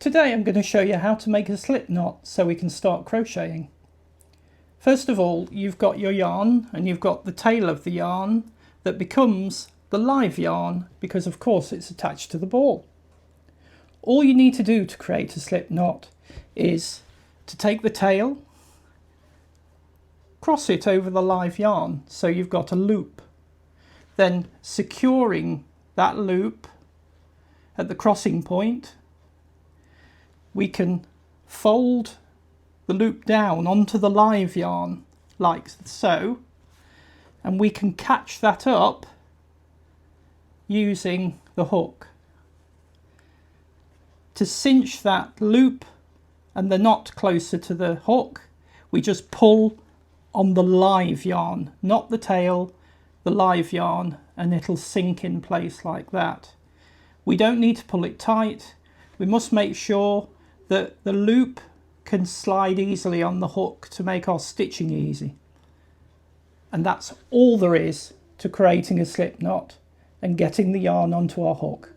Today I'm going to show you how to make a slip knot so we can start crocheting. First of all, you've got your yarn and you've got the tail of the yarn that becomes the live yarn because of course it's attached to the ball. All you need to do to create a slip knot is to take the tail, cross it over the live yarn so you've got a loop, then securing that loop at the crossing point, we can fold the loop down onto the live yarn like so, and we can catch that up using the hook. To cinch that loop and the knot closer to the hook, we just pull on the live yarn, not the tail, the live yarn, and it'll sink in place like that. We don't need to pull it tight. We must make sure that the loop can slide easily on the hook to make our stitching easy. And that's all there is to creating a slip knot and getting the yarn onto our hook.